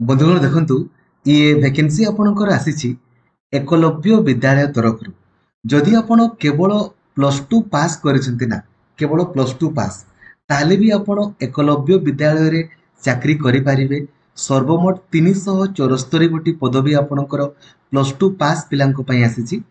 बंधुगण देखंतु ये वैकेंसी आपणकर आसीछि एकलव्य विद्यालय तरफ जदि आपण केवल +2 पास करिसेंति ना केवल +2 पास ताले भी आपण एकलव्य विद्यालय रे चाकरी करि पारिबे। सर्वमोट 374 गोटी पदवी आपणकर +2 पास पिलांको पई आसीछि।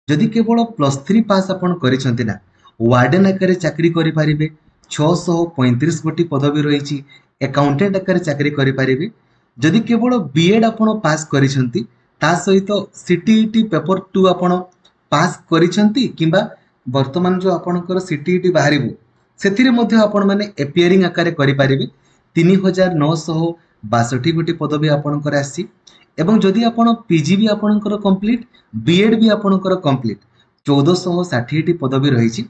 जदि केवल +3 पास आपण करिसेंति ना वार्डन आकारे चाकरी करि पारिबे। 635 गोटी पदवी रहिछि। अकाउंटेंट आकारे चाकरी करि पारिबे। जदि केवल बीएड आपण पास करिसेंति ता सहित सीटीईटी पेपर 2 आपण पास करिसेंति किंबा वर्तमान जो आपणकर सीटीईटी बाहरिबो सेथिरे मध्ये आपण माने एपियरिंग आकारे करि पारिबे। 3962 गोटी पदवी आपणकर आसी एवं जदि आपण पीजी भी आपणकर कंप्लीट बीएड भी आपणकर कंप्लीट 1460 टी पदवी रहिछि।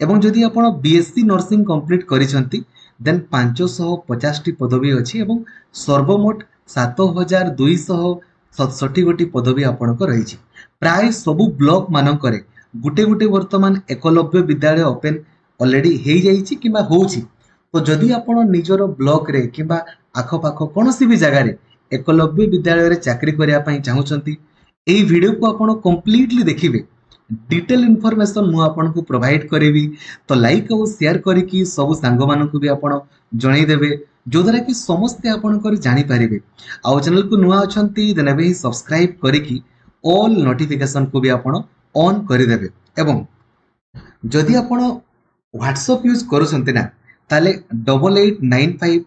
एवं जदि आपण बीएससी नर्सिंग कंप्लीट करिसेंति देन 550 टी पदवी अछि एवं सर्वमोट 7267 गोटी पदवी आपणकर रहिछि। प्राय सबु ब्लॉक मानकरे गुटे गुटे वर्तमान एकलव्य विद्यालय ओपन ऑलरेडी हेई जाइछि किबा होउछि। तो जदि आपण निजर ब्लॉक रे किबा आखपाख कोनोसी भी जगह रे एकलव्य विद्यालय रे चाकरी करिया पई चाहुचंती एई वीडियो को आपण कंप्लीटली देखिबे। डिटेल इन्फॉर्मेशन मु आपनको प्रोवाइड करेबी। तो लाइक और शेयर करिकी सब सांग मानकु भी आपण जणै देबे जो द्वारा कि समस्ते आपणकर जानि पारिबे। आ चैनल को नुआ अछंती देन बे सब्सक्राइब करिकी ऑल नोटिफिकेशन को भी आपण ऑन करि देबे। एवं जदि आपण व्हाट्सएप यूज करूछंती ना ताले 8895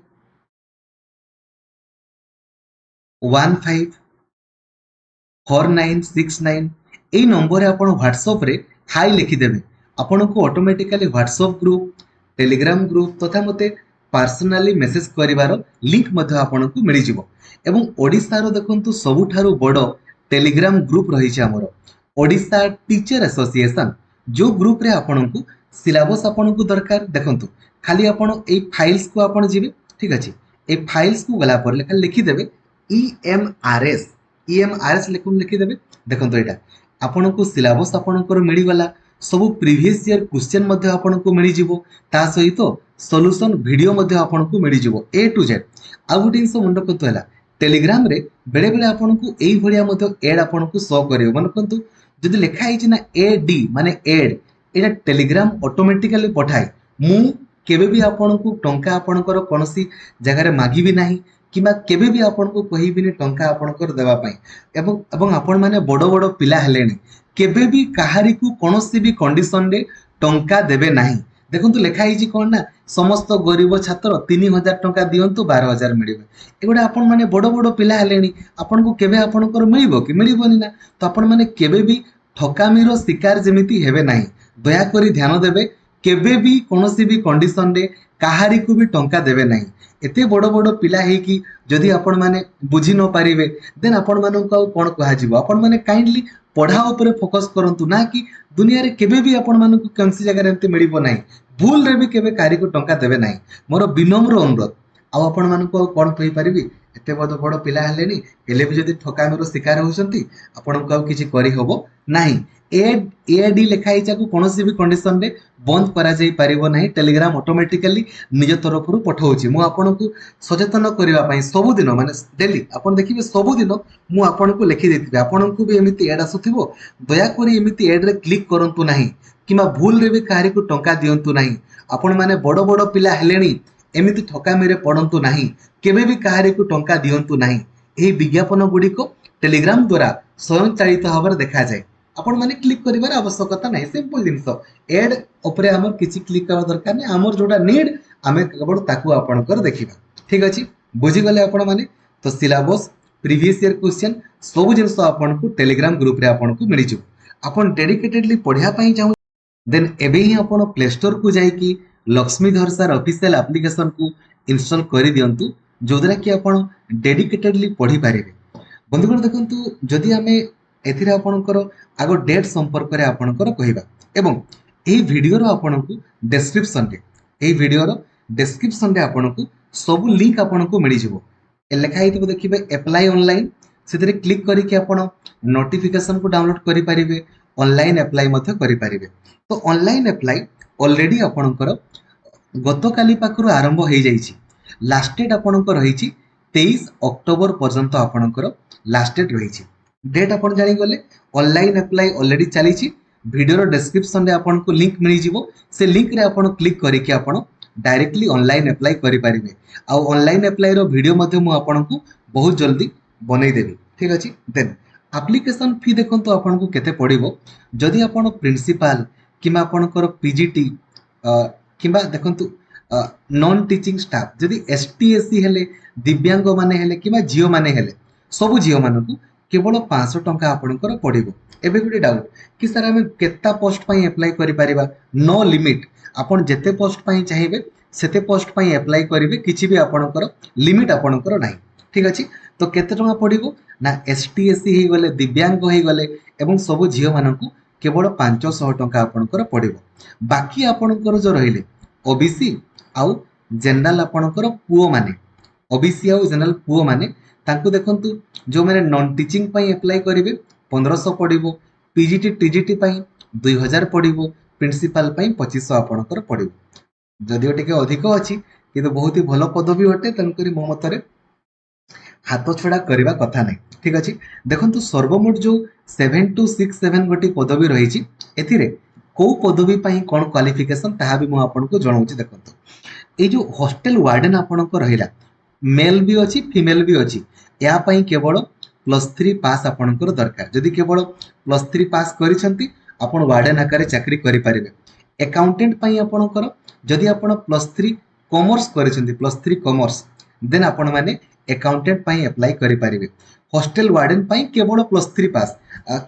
154969 এই নম্বরে আপন হোয়াটসঅ্যাপ রে হাই লিখি দেবে। आपनको automatically WhatsApp group Telegram group तथा मते पर्सनली मेसेज करिवार लिंक मध्ये आपनको मिली जिवो। एवं ओडिसा रो देखंतु सबुठारु बड़ टेलीग्राम ग्रुप रही छै हमरो ओडिसा टीचर एसोसिएशन जो ग्रुप रे आपनको सिलेबस आपनको दरकार देखंतु खाली आपण ए फाइल्स को आपण जिवे ठीक अछि। ए फाइल्स को गला पर लेखा लिखि देबे ईएमआरएस लिखि देबे। देखंतु एटा आपनको सिलेबस आपणकर मिली गला सबु प्रीवियस ईयर क्वेश्चन मध्ये आपनको मिली जिवो ता सहित सॉल्यूशन वीडियो मध्ये आपनको मिली जिवो ए टू जेड। आ गुटे इंस मुंड कतो हला टेलीग्राम रे बेले बेले आपनको एई भलिया मध्ये ऐड आपनको शो करियो। मन कंतु जदि लिखा हिची ना एडी माने ऐड एटा टेलीग्राम ऑटोमेटिकली पठाए। मु केबे भी आपनको टंका आपणकर कोनसी जगह रे मागी भी नाही किबा केबे भी आपनको कहिबिनी टंका आपणकर देबा पई। एवं आपण माने बड़ बड़ पिला हेलेनी केबे भी कहारी को कोनोसी भी कंडीशन रे टंका देबे नाही। देखंतु लेखा हिची कोन ना समस्त गरीब छात्र 3000 टंका दियंतु 12000 मिलिबे। एगुडा आपण माने बड़ बड़ पिला हेलेनी आपनको केबे आपणकर मिलिबो कि मिलिबोनी ना। तो आपण माने केबे भी ठकामीरो शिकार जेमिति हेबे नाही। दया करी ध्यान देबे केबे भी कोनोसी भी कंडीशन रे कहारी को भी टंका देबे नाही। एते बड़ बड़ पिला हे कि जदि आपण माने बुझी न पारिबे देन आपण मानको कोन कहा जिवो। आपण माने काइंडली पढ़ा ऊपर फोकस करंतु ना कि दुनिया रे केबे भी आपण मानको कौनसी जगह रे एते मिलिबो नाही। भूल रे भी केबे कारी को टंका देबे नाही। मोर विनम्र अनुरोध। आ आपण मानको कोन कहि परिबी एते बड़ बड़ पिला हेलेनी हेले भी जदि ठकामीरो शिकार होउछंती आपनको किछि करि होबो नाही। एडी लेखा हिचा को कोनोसी भी कंडीशन रे बंद करा जाई परिबो नाही। टेलीग्राम ऑटोमेटिकली निज तरफ रु पठाउची। मु आपनको सचेतन करिवा पई सब दिन माने डेली आपण देखिबे सब दिन मु आपनको लिखि देतिबे। आपनको भी एमिति एड आसुथिबो दया करी एमिति एड रे क्लिक करंतु नाही किमा भूल रे भी काहे को टंका दियंतु नाही। आपण माने बड़ बड़ पिला हेलेनी एमिति ठकामी रे पड़ंतु नाही केबे भी काहे को टंका दियंतु नाही। एही विज्ञापन गुडी को टेलीग्राम द्वारा स्वयंचालित भाव देखा जाए। आपण माने क्लिक करिवार आवश्यकता नाही। सिंपल जिंस एड ऊपर हमर किछि क्लिक करबा दरकार नै। हमर जोटा नीड हमें केवल ताकू आपणकर देखिबा ठीक अछि। बुझी गले आपण माने तो सिलेबस प्रीवियस ईयर क्वेश्चन सब जिंस आपणको टेलीग्राम ग्रुप रे आपणको मिली जिवो। आपण डेडिकेटेडली पढिया पई चाहू देन एबे ही आपण प्ले स्टोर को जाई कि लक्ष्मीधर सर ऑफिशियल एप्लीकेशन को इंस्टॉल करि दियंतु जो द्वारा कि आपण डेडिकेटेडली पढी पारिबे। बंधुगण देखंतु जदि हमें एथिरे आपणकर आगो डेट संपर्क रे आपणकर कहिबा एवं एही वीडियो रो आपणको डिस्क्रिप्शन रे आपणको सब लिंक आपणको मिली जिवो। ए लेखा हितबो देखिबे अप्लाई ऑनलाइन सेतिरे क्लिक करी कि आपण नोटिफिकेशन को डाउनलोड करि पारिबे ऑनलाइन अप्लाई मध्ये करि पारिबे। तो ऑनलाइन अप्लाई ऑलरेडी आपणकर गतकाली पाखरु आरंभ हो जाइछि। लास्ट डेट आपणकर रहिछि 23 अक्टोबर पर्यंत आपणकर लास्ट डेट रही डेट आप जानीगले ऑनलाइन अप्लाई ऑलरेडी चली वीडियो डिस्क्रिप्शन रे आपको लिंक मिल जाव से लिंक रे आप क्लिक करके आप डायरेक्टली ऑनलाइन अप्लाई करें आउ ऑनलाइन अप्लाई रो वीडियो मध्य मु आपको बहुत जल्दी बनईदेवी ठीक अच्छे देन एप्लिकेशन फी देखो आपको केते पड़ो जदि आप प्रिंसिपाल कि आपणकर पीजीटी कि देखु नॉन टीचिंग स्टाफ जदि एसटी एससी हेले दिव्यांग माने हेले कि झील माने हेले सबु झील मानू केवल 500 टंका आपणकर पड़ो एबे गोटे डाउट कि सर आम केता पोस्ट पाई अप्लाई करिपारिबा नो लिमिट आपण जेते पोस्ट पाई चाहिए सेते पोस्ट पाई अप्लाई करेंगे किसी भी आपणकर लिमिट आपणकर नाही ठीक अच्छे तो केते टंका पड़ो ना एसटी एससी हो गले दिव्यांग हो गले एवं सबु झील मानू केवल 500 टंका आपणकर पड़ो बाकी आपणकर जो रहिले ओबीसी आउ जनरल आपणकर पुओ माने ओबीसी आउ जनरल पुओ माने तांको देखंतु जो मैंने नॉन टीचिंग पाई अप्लाई करेंगे 1500 पड़ो पीजीटी टीजीटी पाई 2000 पड़ो प्रिंसिपाल पाई 2500 आपणकर पड़ो जदिओ टिके अधिक अच्छी किंतु बहुत ही भल पदवी अटे तेणुक मो मतरे हाथ छड़ा करने कथा नहीं ठीक अच्छे देखो सर्वमोट जो 7267 गोटी पदवी रही एथिरे कौ पदवी पाई कौन क्वालिफिकेशन ताहा भी मुझे जनाऊँ देखो ये जो हॉस्टल वार्डन आपणकर रहा मेल भी अच्छी फीमेल भी अच्छी या पाई केवल +3 पास आपणकर दरकार जदि केवल +3 पास करिसेंती आपण वार्डन आकार चाकरी करें अकाउंटेंट पाई आपणकर जदि आपण +3 कॉमर्स करिसेंती +3 कॉमर्स देन आपण माने अकाउंटेंट पाई अप्लाई करें हॉस्टल वार्डन पाई केवल +3 पास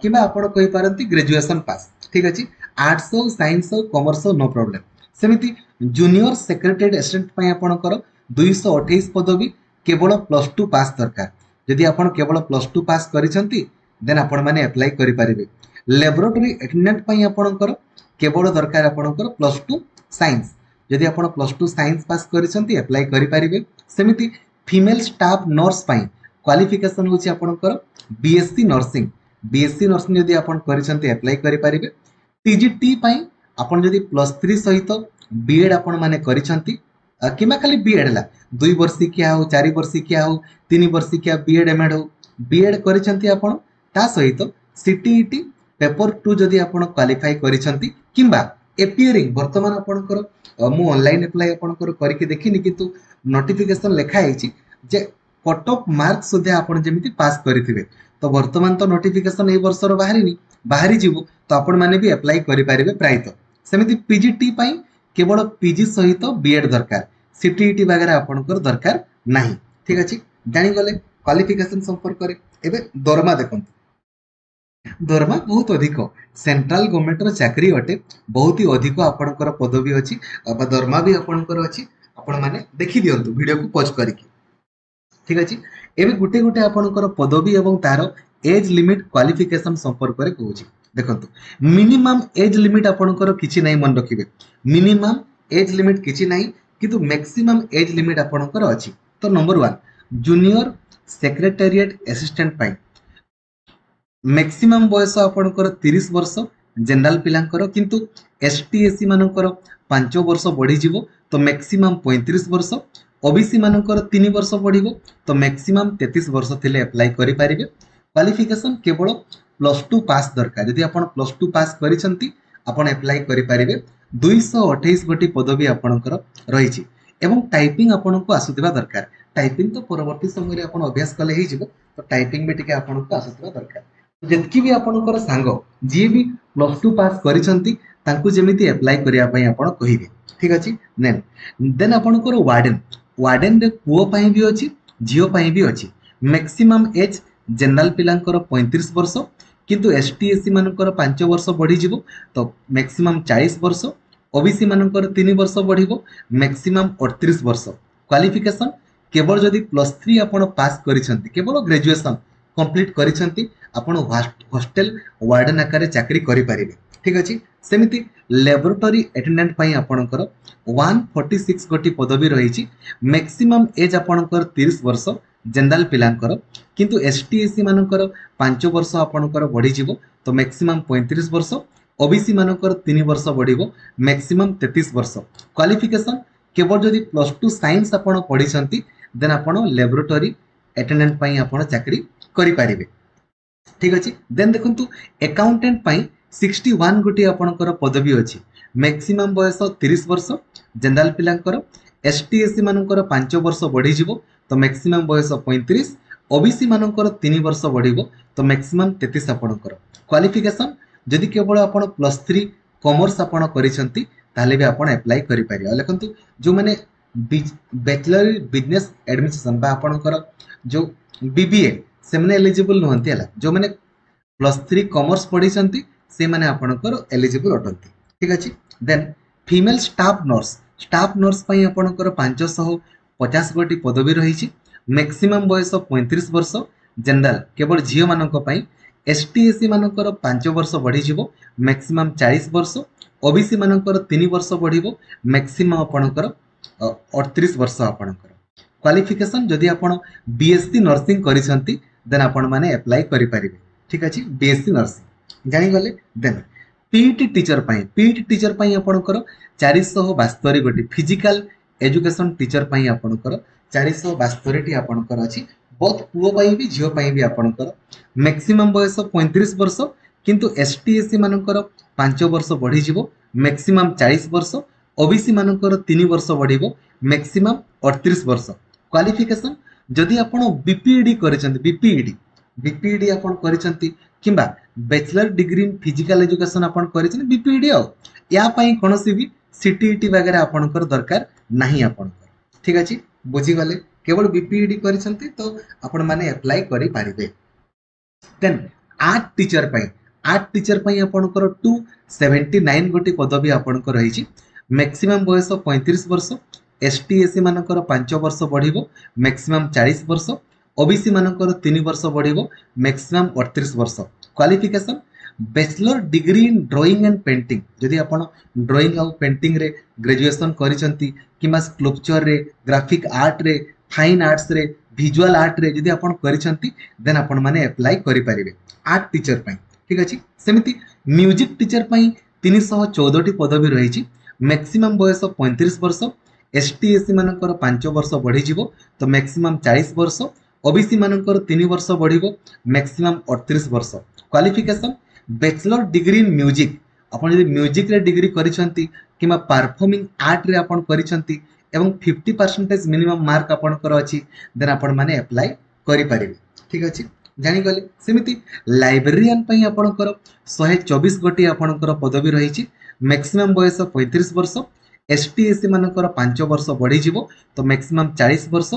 कि आपण कहि पारंती ग्रेजुएशन पास ठीक अच्छे आर्ट्स हो साइंस हो कॉमर्स हो नो प्रॉब्लम सेमिति जूनियर सेक्रेटरी असिस्टेंट पाई आपणकर 228 पदवी केवल +2 पास दरकार जदि आपण केवल +2 पास करिसेंती देन आपण माने अप्लाई करें लैबोरेटरी अटेंडेंट पाई आपणकर केवल दरकार आपणकर +2 साइंस जदि आपण +2 साइंस पास करिसेंती अप्लाई करें सेमिति फीमेल स्टाफ नर्स पाई क्वालिफिकेशन होची आपणकर बीएससी नर्सिंग जदि आपण करिसेंती अप्लाई करें टीजीटी पाई आपण जदि +3 सहित बीएड आपण माने करिसेंती किमा खाली बीएड ला 2 वर्षिकिया हो 4 वर्षिकिया हो 3 वर्षिकिया बीएड एमएड हो बीएड करिसेंती आपण ता सहित सीटीईटी पेपर 2 जदि आपण क्वालिफाई करिसेंती किंबा एपीयरिंग वर्तमान आपणकर मु ऑनलाइन अप्लाई आपणकर करके देखिनी किंतु नोटिफिकेशन लिखा है जे कट ऑफ मार्क सुधा आपण जेमिति पास करिथिबे तो वर्तमान तो नोटिफिकेशन ए वर्षर बाहरी जीवो तो आपण माने भी अप्लाई करि पारिबे प्रायत सेमिति पीजीटी पाई केवल पीजी सहित बीएड दरकार सीटीईटी वगैरह आपणकर दरकार नाही ठीक अछि जानि गले क्वालिफिकेशन संपर्क करे एबे दरमा देखंतु दरमा बहुत अधिक सेंट्रल गवर्नमेंट रो चाकरी अटे बहुत ही अधिक आपणकर पदवी अछि दरमा भी आपणकर अछि आपण माने देखि दियंतु वीडियो को पॉज करके ठीक अछि एबे गुटे गुटे आपणकर पदवी एवं तार एज लिमिट क्वालिफिकेशन संपर्क करे कहूची देखंतु मिनिमम एज लिमिट आपणकर किछि नै मन रखिबे मिनिमम एज लिमिट किछि नै किंतु मैक्सिमम एज लिमिट आपणकर अछि तो नंबर 1 जूनियर सेक्रेटेरिएट असिस्टेंट पाई मैक्सिमम बयस आपणकर 30 वर्ष जनरल पिलांकर किंतु एसटी एससी मानकर 5 वर्ष बढ़ी जीवो तो मैक्सिमम 35 वर्ष ओबीसी मानकर 3 वर्ष बढ़िबो तो मैक्सिमम 33 वर्ष थिले अप्लाई करि पारिबे क्वालिफिकेशन केवल +2 पास दरकार यदि आपण +2 पास करिसंती आपण अप्लाई करि पारिबे 228 गोटी पदवी आपणकर रहिछि एवं टाइपिंग आपनको आसुथिबा दरकार टाइपिंग तो परवर्ती समय रे आपण अभ्यास कले हे जिवो तो टाइपिंग भी टिके आपनको आसुथिबा दरकार जेतकी भी आपणकर सांग जे भी +2 पास करिसंती तांकु जेमिति अप्लाई करिया पई आपण कहिबे ठीक अछि देन आपणकर वार्डन रे पुओ पई भी अछि झियो पई भी अछि मैक्सिमम एज जनरल पिलांकर 35 वर्ष किंतु एसटी एससी मानकर 5 वर्ष बढ़ी जीवो तो मैक्सिमम 40 वर्ष ओबीसी मानकर 3 वर्ष बढ़िबो मैक्सिमम 38 वर्ष क्वालिफिकेशन केवल जदि +3 आपण पास करिसंती केवल ग्रेजुएशन कंप्लीट करिसंती आपण हॉस्टल वार्डन आकार चाकरी करि पारिबे ठीक अछि सेमिति लैबोरेटरी अटेंडेंट पई आपणकर 146 गोटी पदवी रही मैक्सिमम एज आपणकर 30 वर्ष जनरल पिलांकर किंतु एसटी एससी मानकर 5 वर्ष आपणकर बढ़ी जीवो तो मैक्सिमम 35 वर्ष ओबीसी मानकर 3 वर्ष बढ़िबो मैक्सिमम 33 वर्ष क्वालिफिकेशन केवल जदि +2 साइंस आपण पढिसंती देन आपण लैबोरेटरी अटेंडेंट पई आपण चाकरी करि पारिबे ठीक अछि देन देखंतु अकाउंटेंट पई 61 गोटी आपणकर पदवी अछि मैक्सिमम बयस 30 वर्ष जनरल पिलांकर एसटी एससी मानकर 5 वर्ष बढ़ी जिवो तो मैक्सिमम बयस 35 ओबीसी मानकर 3 वर्ष बढ़िबो तो मैक्सिमम 33 आपणकर क्वालिफिकेशन जदि केवल आपण +3 कॉमर्स आपण करिसंती ताले भी आपण अप्लाई करि पारियो लेखंतु जो माने बैचलर बिजनेस एडमिनिस्ट्रेशन बा आपणकर जो बीबीए से माने एलिजिबल नहंती हला जो माने +3 कॉमर्स पढ़ी से माने आपणकर एलिजिबल अटंती ठीक अछि देन फीमेल स्टाफ नर्स पई आपणकर 550 गोटी पदवी रही मैक्सिमम बयस 35 वर्ष जनरल केवल झियो मानक पई एसटी एससी मानकर 5 वर्ष बढ़ी जिवो मैक्सिमम 40 वर्ष ओबीसी मानकर 3 वर्ष बढ़िबो मैक्सिमम आपणकर 38 वर्ष आपणकर क्वालिफिकेशन जदि आपण बीएससी नर्सिंग करिसंती देन आपण माने अप्लाई करि परिबे ठीक अछि बीएससी नर्सिंग जानि गले देन पीईटी टीचर पई आपणकर 472 गोटी फिजिकल एजुकेशन टीचर पई आपणकर 472 टी आपणकर अछि बहुत पुओ पई भी झियो पई भी आपणकर मैक्सिमम बयस 35 वर्ष किंतु एसटी एससी मानकर 5 वर्ष बढ़ी जिवो मैक्सिमम 40 वर्ष ओबीसी मानकर 3 वर्ष बढ़िबो मैक्सिमम 38 वर्ष क्वालिफिकेशन जदि आपण बीपीईडी करिसंती बीपीईडी आपण करिसंती किंबा bachelor degree in physical education आपण करिसंती बीपीईडी आ या पई कोनोसी भी सीटीईटी वगैरह आपणकर दरकार नाही आपणकर ठीक अछि बुझी गले केवल बीपीईडी करिसंती तो आपण माने अप्लाई करि पारिबे देन आर्ट टीचर पई आपणकर 279 गोटी पदवी आपणकर रहिछि मैक्सिमम बयस 35 वर्ष एसटी एससी मानकर 5 वर्ष बढ़िबो मैक्सिमम 40 वर्ष ओबीसी मानकर 3 वर्ष बढ़िबो मैक्सिमम 38 वर्ष qualification bachelor degree in drawing and painting जदि आपण ड्राइंग और पेंटिंग रे ग्रेजुएशन करिसंती किमा स्कल्पचर रे ग्राफिक आर्ट रे फाइन आर्ट्स रे विजुअल आर्ट रे जदि आपण करिसंती देन आपण माने अप्लाई करि परिबे आर्ट टीचर पई ठीक अछि सेमिति म्यूजिक टीचर पई 314 टी पदवी रहिछि मैक्सिमम बयस 35 वर्ष एसटी एससी मानकर 5 वर्ष बढ़ी जिवो तो मैक्सिमम 40 वर्ष ओबीसी मानकर 3 वर्ष बढ़िबो मैक्सिमम 38 वर्ष qualification bachelor degree in music आपण यदि म्यूजिक रे डिग्री करिसंती किमा परफॉर्मिंग आर्ट रे आपण करिसंती एवं 50% मिनिमम मार्क आपणकर अछि देन आपण माने अप्लाई करि परिबे ठीक अछि जानि गले सेमिति लाइब्रेरियन पई आपणकर 124 गोटी आपणकर पदवी रहिछि मैक्सिमम बयस 35 वर्ष एसटी एससी मानकर 5 वर्ष बढ़ी जिवो तो मैक्सिमम 40 वर्ष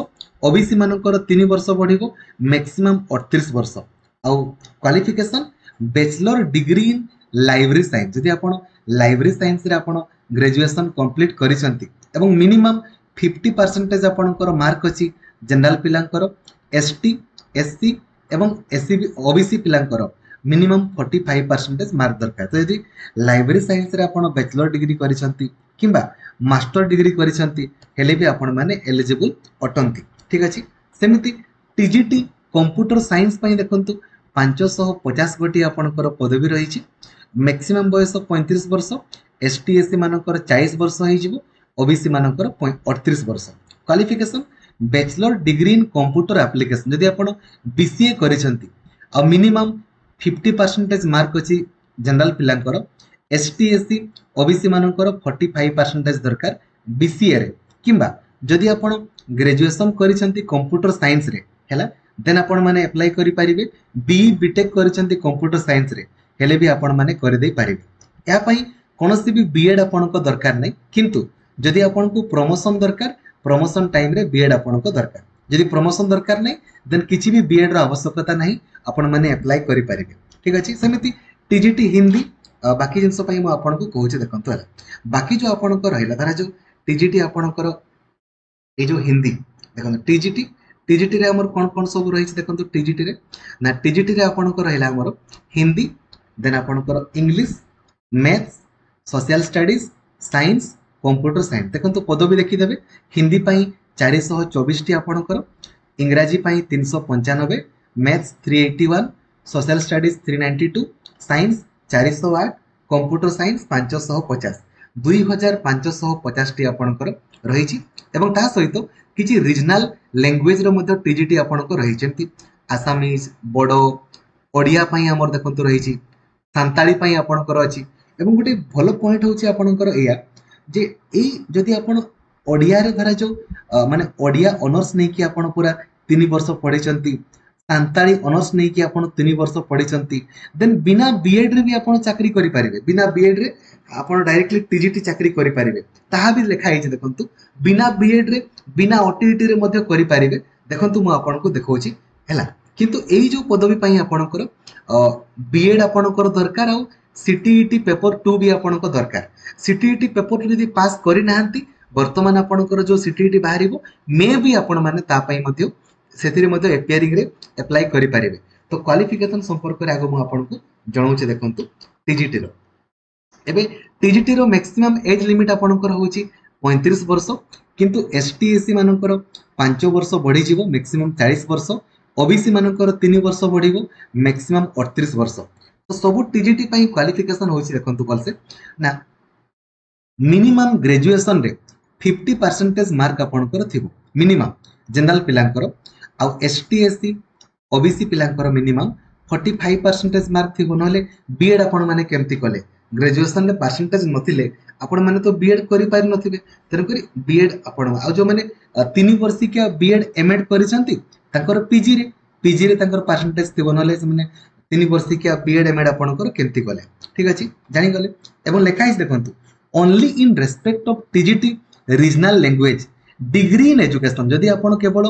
ओबीसी मानकर 3 वर्ष बढ़िबो मैक्सिमम 38 वर्ष आउ क्वालिफिकेशन बैचलर डिग्री इन लाइब्रेरी साइंस जदि आपण लाइब्रेरी साइंस रे आपण ग्रेजुएशन कंप्लीट करिसंती एवं मिनिमम 50% आपणकर मार्क अछि जनरल पिलांकर एसटी एससी एवं एससी ओबीसी पिलांकर मिनिमम 45% मार्क दरकार तो यदि लाइब्रेरी साइंस रे आपण बैचलर डिग्री करिसंती किंबा मास्टर डिग्री करिसंती हेले भी आपण माने एलिजिबल अटंती ठीक अछि सेमिति टीजीटी कंप्यूटर साइंस पई देखंतु 550 गोटी आपणकर पदवी रहिछि मैक्सिमम बयस 35 वर्ष एसटी एससी मानकर 40 वर्ष होई जिवो ओबीसी मानकर 38 वर्ष क्वालिफिकेशन बैचलर डिग्री इन कंप्यूटर एप्लीकेशन जदि आपण बीसीए करिसंती आ मिनिमम 50% मार्क अछि जनरल पिलांकर एसटी एससी ओबीसी मानकर 45% दरकार बीसीए रे किंबा जदि आपण ग्रेजुएशन करिसंती कंप्यूटर साइंस रे हैला देन आपण माने अप्लाई करि परिबे बीई बीटेक करिसंती कंप्यूटर साइंस रे हेले भी आपण माने करि देई परिबे या पई कोनोसी भी बीएड आपनको दरकार नै किंतु जदि आपनको प्रमोशन दरकार प्रमोशन टाइम रे बीएड आपनको दरकार जदि प्रमोशन दरकार नै देन किछि भी बीएड रो आवश्यकता नाही आपण माने अप्लाई करि परिबे ठीक अछि सेमिति टीजीटी हिंदी बाकी जिनस पई म आपनको कहूचे देखंतु हला बाकी जो आपनको रहला धरा जो टीजीटी आपनकर ए जो हिंदी देखंतु टीजीटी रे हमर कोन सब रही देखंतु टीजीटी रे ना टीजीटी रे आपनकर रहला हमर हिंदी देन आपनकर English maths social studies science computer science देखंतु पदवी देखि देबे हिंदी पई 424 टी आपनकर इंग्रजी पई 395 maths 381 social studies 392 science 408 computer science 550 2550 T आपनकर रही एवं ता सहित किसी रीजनाल लैंग्वेज रो मध्ये टीजीटी आपनको रही जेमती आसामीज बोडो ओडिया पई हमर देखंतु रही सांताली पई आपनकर अछि एवं गोटे भल पॉइंट होछि आपनकर एया जे एई जदि आपण ओडिया रे धरा जो माने ओडिया ऑनर्स नै कि आपण पूरा 3 वर्ष पढिचंती सांताली ऑनर्स नै कि आपण 3 वर्ष पढिचंती देन बिना बीएड रे भी आपण चाकरी करि परिबे बिना बीएड रे आपण डायरेक्टली टीजीटी चाकरी करि परिबे ताहा भी लिखा है देखंतु बिना बीएड रे बिना ओटीटी रे मध्ये करि परिबे देखंतु मु आपनको देखौछि हैला किंतु एई जो पदवी पई आपणकर बीएड आपणकर दरकार आ सीटीईटी पेपर 2 भी आपणको दरकार सीटीईटी पेपर 2 यदि पास करि नाहंती वर्तमान आपणकर जो सीटीईटी बाहरिबो मे भी आपण माने ता पई मध्ये सेतिरे मध्ये एपियरिंग रे अप्लाई करि परिबे तो क्वालिफिकेशन संपर्क रे आगो मु आपनको जणाउछि देखंतु टीजीटी रो एबे टीजीटी रो मैक्सिमम एज लिमिट आपणकर होछि 35 वर्ष किंतु एसटी एससी मानकर 5 वर्ष बढ़ी जीवो मैक्सिमम 40 वर्ष ओबीसी मानकर 3 वर्ष बढ़िबो मैक्सिमम 38 वर्ष तो सब टीजीटी पई क्वालिफिकेशन होछि देखंतु भलसे ना मिनिमम ग्रेजुएशन रे 50% मार्क आपणकर थिबो मिनिमम जनरल पिलांकर आ एसटी एससी ओबीसी पिलांकर मिनिमम 45% मार्क थिबो नले बीएड आपण माने केमति कले ग्रेजुएशन रे परसेंटेज नथिले आपण माने तो बीएड करि पारि नथिबे तेन करी बीएड आपण आ जो माने 3 वर्ष के बीएड एमएड करिसंती तांकर पीजी रे तांकर परसेंटेज थिबो नले माने 3 वर्ष के बीएड एमएड आपणकर केमति कले ठीक अछि जानि गले एवं लेखा है देखंतु only in respect of TGT regional language degree in education जदि आपण केवल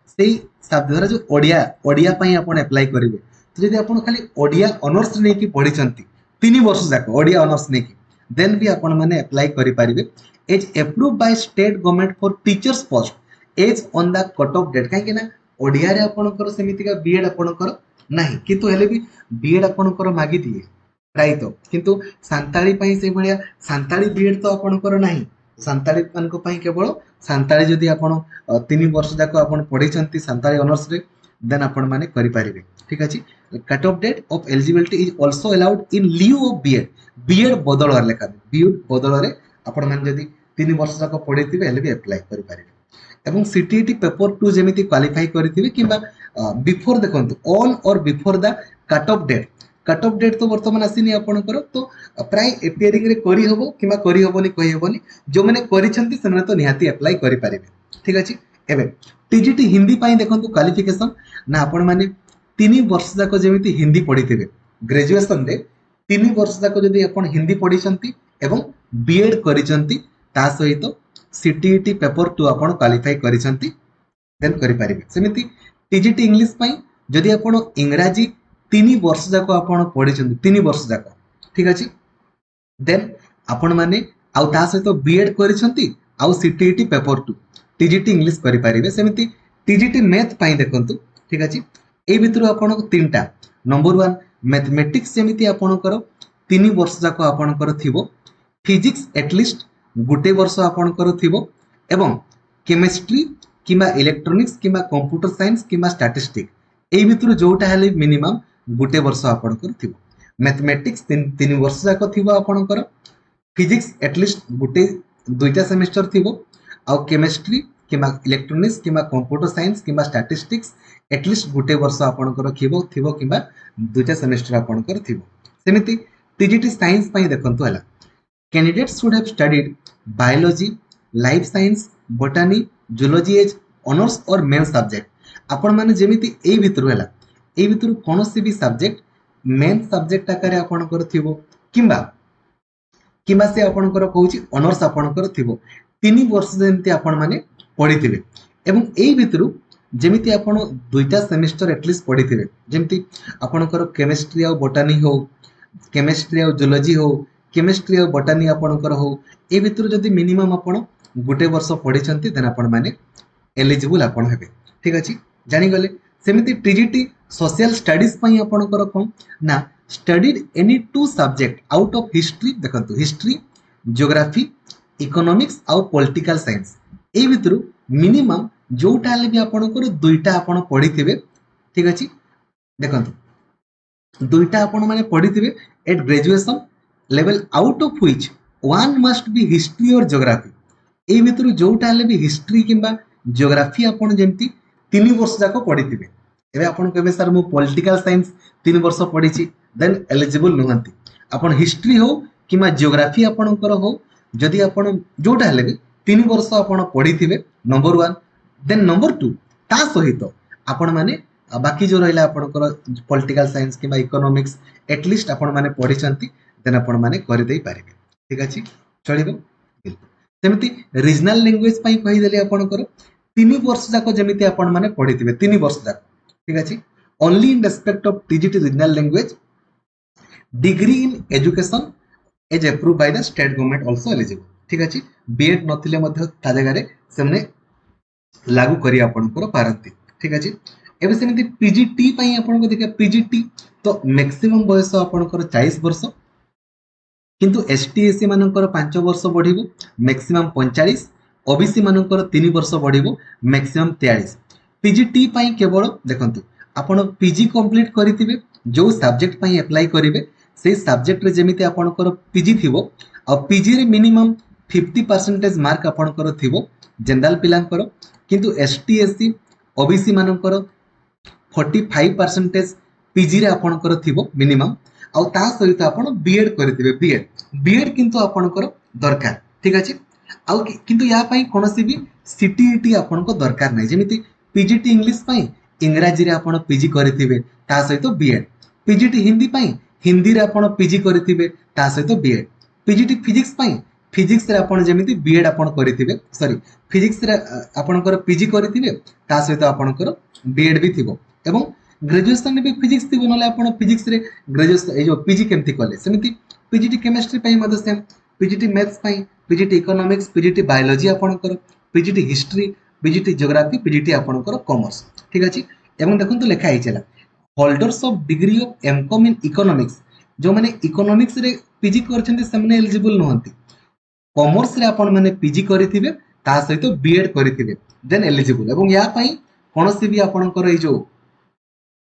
सेही शब्द द्वारा जो ओडिया पई आपण अप्लाई करिवे तो जदि आपण खाली ओडिया ऑनर्स नै कि पढिचंती 3 वर्ष जाक ओडिया ऑनर्स नै कि देन भी आपण माने अप्लाई करि परिबे as approve by state government for teachers post as on the cut off date काहे कि ना ओडिया रे आपणकर सेमितिका बीएड आपणकर नाही किंतु हेले भी बीएड आपणकर मागी दिए प्राय तो किंतु सांताली पई से भलिया सांताली बीएड तो आपणकर नाही सांताली मानको पई केवल सांताली जदि आपण 3 वर्ष जाक आपण पढिचंती सांताली ऑनर्स रे देन आपण माने करि परिबे ठीक अछि cut off date of eligibility is also allowed in lieu of BEd बदल लेखा बीएड बदल रे आपण माने जदि 3 वर्ष जाक पढिथिबे हेले भी अप्लाई करि परिबे एवं सीटीईटी पेपर 2 जेमिति क्वालिफाई करिथिबे किबा बिफोर देखंतु on or before the cut off date तो वर्तमान आसीनी आपणकर तो प्राय एपियरिंग रे करी हबो किबा करी हबोनी कहि हबोनी जो माने करिसंती सेमाने तो निहाती अप्लाई करि परिबे ठीक अछि एबे टीजीटी हिंदी पई देखंतु क्वालिफिकेशन ना आपण माने 3 वर्ष जाक जेमिति हिंदी पढिथिबे ग्रेजुएशन रे 3 वर्ष जाक जदि आपण हिंदी पढिसंती एवं बीएड करिसंती ता सहित सीटीईटी पेपर 2 आपण क्वालिफाई करिसंती देन करि परिबे सेमिति टीजीटी इंग्लिश पई जदि आपण इंग्रजी 3 वर्ष जाक आपण पढिसंती 3 वर्ष जाक ठीक अछि देन आपण माने आउ ता सहित बीएड करिसंती आउ सीटीईटी पेपर 2 टीजीटी इंग्लिश करि परिबे सेमिति टीजीटी मैथ पई देखंतु ठीक अछि ए भितरु आपण तीनटा नंबर 1 मैथमेटिक्स जेमिति आपणकर 3 वर्ष जाक आपणकर थिबो फिजिक्स एटलिस्ट गुटे वर्ष आपणकर थिबो एवं केमिस्ट्री किमा इलेक्ट्रोनिक्स किमा कंप्यूटर साइंस किमा स्टैटिस्टिक्स ए भितरु जोटा हेले मिनिमम गुटे वर्ष आपणकर थिबो मैथमेटिक्स 3 वर्ष जाक थिबो आपणकर फिजिक्स एटलिस्ट गुटे दुईटा सेमेस्टर थिबो आ केमिस्ट्री किमा इलेक्ट्रोनिक्स किमा कंप्यूटर साइंस किमा स्टैटिस्टिक्स एटलिस्ट गुटे वर्ष आपणकर थिबो किमा दुईटा सेमेस्टर आपणकर थिबो सेमिति टीजीटी साइंस पई देखंतु हला candidates should have studied biology life science botany zoology as honours or main subject आपण माने जेमिति ए भितरु हला ए भितरु कोनोसी भी सब्जेक्ट मेन सब्जेक्ट आकारे आपणकर थिबो किंबा से आपणकर कहूची ऑनर्स आपणकर थिबो 3 वर्ष जेमिति आपण माने पढिथिबे एवं ए भितरु जेमिति आपण दुईटा सेमेस्टर एटलिस्ट पढिथिबे जेमिति आपणकर केमिस्ट्री आ बोटानी हो केमिस्ट्री आ जूलॉजी हो केमिस्ट्री आ बोटानी आपणकर हो ए भितरु जदि मिनिमम आपण गुटे वर्ष पढिचंती देन आपण माने एलिजिबल आपण हेबे ठीक अछि जानि गले सेमिति टीजीटी सोशल स्टडीज पई आपणकर कोन ना studied any 2 subject out of history देखंतु हिस्ट्री ज्योग्राफी इकोनॉमिक्स आउ पॉलिटिकल साइंस ए भितरु मिनिमम जोटा ले भी आपणकर दुईटा आपण पढिथिबे ठीक अछि देखंतु दुईटा आपण माने पढिथिबे at graduation level out of which one must be history और ज्योग्राफी एई भितरु जोटा हले भी हिस्ट्री किंबा जियोग्राफी आपण जेंती 3 वर्ष जाको पढिथिबे एबे आपण कहबे सर मु पॉलिटिकल साइंस 3 वर्ष पढिछि देन एलिजिबल नुहंती आपण हिस्ट्री हो किंबा जियोग्राफी आपणकर हो जदि आपण जोटा हले भी 3 वर्ष आपण पढिथिबे नंबर 1 देन नंबर 2 ता सहित आपण माने बाकी जो रहिला आपणकर पॉलिटिकल साइंस किंबा इकोनॉमिक्स एटलीस्ट आपण माने पढिछंती देन आपण माने करि देई पारिबे ठीक अछि चलिबो सेमती रीजनल लैंग्वेज पई कहि देली आपणकर 3 वर्ष जाको जेमिति आपण माने पढिथिबे 3 वर्ष जाको ठीक अछि only in respect of TGT regional language degree in education as approve by the state government also eligible ठीक अछि बीएड नथिले मध्ये ता जगह रे सेमने लागू करी आपणकर पारंती ठीक अछि एबे सेमती पीजीटी पई आपणको देखिया पीजीटी तो मैक्सिमम बयस आपणकर 40 वर्ष किंतु एसटी एससी मानकर 5 वर्ष बढ़िबो मैक्सिमम 45 ओबीसी मानकर 3 वर्ष बढ़िबो मैक्सिमम 43 पीजीटी पई केवल देखंतु आपण पीजी कंप्लीट करितिबे जो सब्जेक्ट पई अप्लाई करिवे से सब्जेक्ट रे जेमिति आपणकर पीजी थिबो आ पीजी रे मिनिमम 50% मार्क आपणकर थिबो जनरल पिलांकर किंतु एसटी एससी ओबीसी मानकर 45% पीजी रे आपणकर थिबो मिनिमम आ ता सहित आपण बीएड करथिबे बीएड किंतु आपणकर दरकार ठीक अछि आ किंतु या पई कोनोसी भी सीटीईटी आपणको दरकार नै जेमिति पीजीटी इंग्लिश पई इंग्रजी रे आपण पीजी करथिबे ता सहित बीएड पीजीटी हिंदी पई हिंदी रे आपण पीजी करथिबे ता सहित बीएड पीजीटी फिजिक्स पई फिजिक्स रे आपण जेमिति बीएड आपण करथिबे सॉरी फिजिक्स रे आपणकर पीजी करथिबे ता सहित आपणकर बीएड भी थिबो एवं ग्रेजुएशन भी फिजिक्स थी नले आपण फिजिक्स रे ग्रेजुएशन ए जो पीजी केमती कले सेमिति पीजीटी केमिस्ट्री पई मदे सेम पीजीटी मैथ्स पई पीजीटी इकोनॉमिक्स पीजीटी बायोलॉजी आपण कर PGT history PGT geography PGT आपण कर कॉमर्स ठीक अछि एवं देखंतु लेखा आइचला holders of degree of MCom in economics जो माने इकोनॉमिक्स रे पीजी करछन्ते सेमने एलिजिबल नहंती कॉमर्स रे आपण माने पीजी करिथिबे ता सहित बीएड करिथिबे देन एलिजिबल एवं या पई कोनोसी भी आपण कर ए जो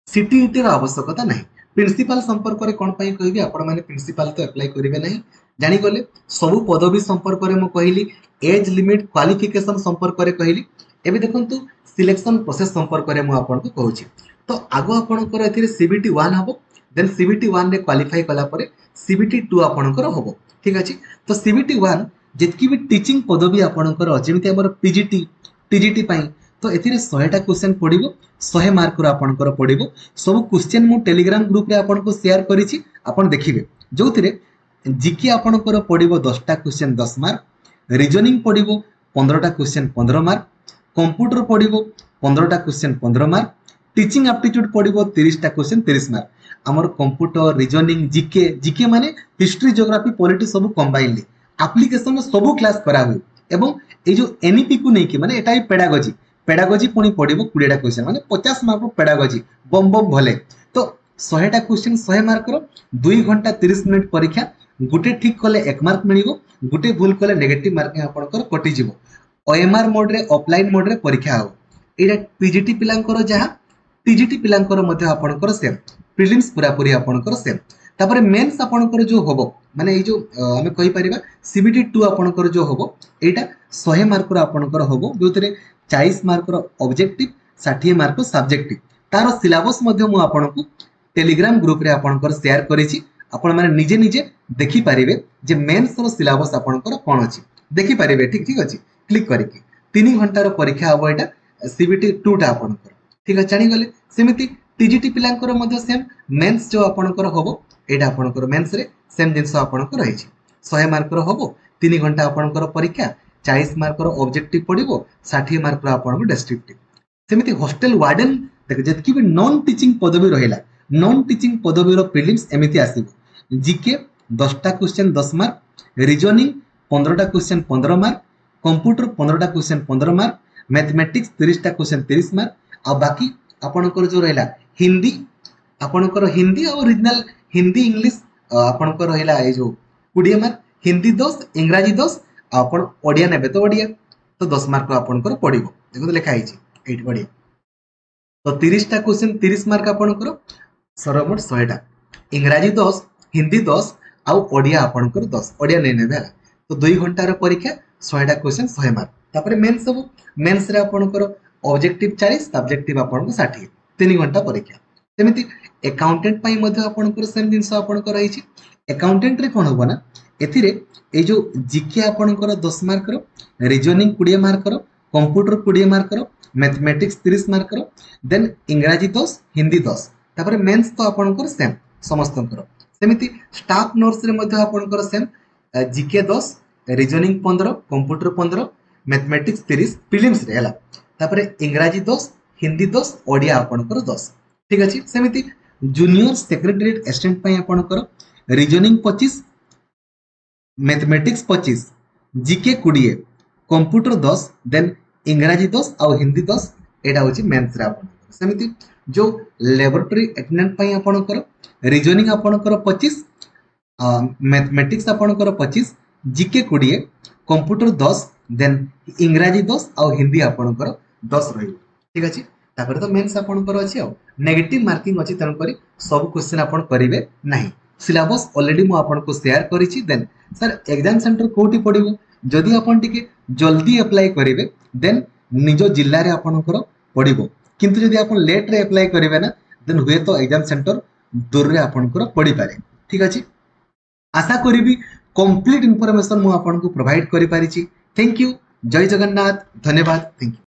सीटीईटी रो आवश्यकता नहीं प्रिंसिपल संपर्क रे कोन पई कहबी आपण माने प्रिंसिपल तो अप्लाई करिवे नहीं जानि गले सब पदवी संपर्क रे म कहली एज लिमिट क्वालिफिकेशन संपर्क रे कहली एबे देखंतु सिलेक्शन प्रोसेस संपर्क रे म आपण को कहूची तो आगो आपण को एथिरे सीबीटी 1 हबो देन सीबीटी 1 रे क्वालिफाई कला परे सीबीटी 2 आपण को हबो ठीक अछि तो सीबीटी 1 जेतकी भी टीचिंग पदवी आपण को जेमिति हमर पीजीटी टीजीटी पई तो एथिरे 100टा क्वेश्चन पडिबो 100 मार्क रो आपण को पडिबो सब क्वेश्चन मु टेलीग्राम ग्रुप रे आपण को शेयर करिछि आपण देखिबे जोथिरे जीके आपण को पडिबो 10टा क्वेश्चन 10 मार्क रीजनिंग पडिबो 15टा क्वेश्चन 15 मार्क कंप्यूटर पडिबो 15टा क्वेश्चन 15 मार्क टीचिंग एप्टीट्यूड पडिबो 30टा क्वेश्चन 30 मार्क हमर कंप्यूटर रीजनिंग जीके जीके माने हिस्ट्री ज्योग्राफी पॉलिटी सब कंबाइनली एप्लीकेशन सब क्लास करा हुई एवं ए जो एनईपी को नै कि माने एटा पेडागोजी पुणी पड़ो 20टा क्वेश्चन माने 50 मार्क पेडागोजी बम बम भले तो 100टा क्वेश्चन 100 मार्क रो 2 घंटा 30 मिनिट परीक्षा गुटे ठीक कले 1 मार्क मिलिबो गुटे भूल कले नेगेटिव मार्किंग आपनकर कटि जिवो ओएमआर मोड रे ऑफलाइन मोड रे परीक्षा हो एटा पीजीटी पिलांकर जहा टीजीटी पिलांकर मध्ये आपनकर सेम प्रीलिम्स पूरा पूरी आपनकर सेम तापर मेंस आपनकर जो होबो माने ए जो हमें कहि परिबा सीबीटी 2 आपनकर जो होबो एटा 100 मार्क रो आपनकर होबो जोतरे 40 मार्क रो ऑब्जेक्टिव 60 मार्क रो सब्जेक्टिव तार सिलेबस मध्ये मु आपनको टेलीग्राम ग्रुप रे आपनकर शेयर करिछि आपण माने निजे निजे देखि परिबे जे मेंस रो सिलेबस आपनकर कोन अछि देखि परिबे ठीक ठीक अछि क्लिक करिकि 3 घंटा रो परीक्षा हबो एटा सीबीटी 2 टा आपनकर ठीक अछि जानि गले सेमिति टीजीटी पिलांकर मध्ये सेम मेंस जो आपनकर होबो एटा आपनकर मेंस रे सेम जिंस आपनकर रहिछि 100 मार्क रो होबो 3 घंटा आपनकर परीक्षा 40 मार्क रो ऑब्जेक्टिव पडिबो 60 मार्क रो आपनकर डिस्क्रिप्टिव सेमिति हॉस्टल वार्डन देख जतकी भी नॉन टीचिंग पदवी रहिला नॉन टीचिंग पदवी रो प्रीलिम्स एमिति आसीबो जीके 10टा क्वेश्चन 10 मार्क रीजनिंग 15टा क्वेश्चन 15 मार्क कंप्यूटर 15टा क्वेश्चन 15 मार्क मैथमेटिक्स 30टा क्वेश्चन 30 मार्क आ बाकी आपनकर जो रहिला हिंदी आपनकर हिंदी और रीजनल हिंदी इंग्लिश आपनकर रहिला ए जो 20 मार्क हिंदी 10 इंग्रजी 10 आपण ओडिया नेबे तो ओडिया तो 10 मार्क आपनकर पडिबो देखो तो लिखा आइछि 8 ओडिया तो 30टा क्वेश्चन 30 मार्क आपनकर सरमोट 100टा इंग्रजी 10 हिंदी 10 आ ओडिया आपनकर 10 ओडिया नै नेबे तो 2 घंटा रो परीक्षा 100टा क्वेश्चन 100 मार्क तापर मेंस सब मेंस रे आपनकर ऑब्जेक्टिव 40 सब्जेक्टिव आपनको 60 3 घंटा परीक्षा सेमिति अकाउंटेंट पई मध्ये आपनकर सेम जिंस आपनकर रहिछि अकाउंटेंट रे कोन होबो ना एथिरे ए जो जीके आपनकर 10 मार्क रो रीजनिंग 20 मार्क रो कंप्यूटर 20 मार्क रो मैथमेटिक्स 30 मार्क रो देन इंग्रजी 10 हिंदी 10 तापर मेंस तो आपनकर सेम समस्तंकर सेमिति स्टाफ नर्स रे मध्ये आपनकर same GK 10 reasoning 15 computer 15 mathematics 30 prelims रे हला तापर इंग्रजी 10 हिंदी 10 ओडिया आपनकर 10 ठीक अछि सेमिति जूनियर सेक्रेटरीट असिस्टेंट पई आपनकर reasoning 25 mathematics 25 GK 20 computer 10 then इंग्रजी 10 और हिंदी 10 एटा होची मेंस रे आपनकर सेमिति जो लैबोरेटरी अटेंडेंट पई आपनकर रीजनिंग आपनकर 25 मैथमेटिक्स आपनकर 25 जीके 20 कंप्यूटर 10 देन इंग्रजी 10 और हिंदी आपनकर 10 रहिबो ठीक अछि तापर तो मेंस आपनकर अछि आ नेगेटिव मार्किंग अछि तन करी सब क्वेश्चन आपन करिवे नाही सिलेबस ऑलरेडी मु आपनको शेयर करिछि देन सर एग्जाम सेंटर कोठी पडिबो जदि आपन टिके जल्दी अप्लाई करिवे देन निजो जिल्ला रे आपनकर पडिबो किंतु जदि आपन लेट रे अप्लाई करिवे ना देन हुए तो एग्जाम सेंटर दूर रे आपनकर पडी पारे ठीक अछि आशा करिबी कंप्लीट इंफॉर्मेशन मु आपनको प्रोवाइड करि पारिछि थैंक यू जय जगन्नाथ धन्यवाद थैंक यू।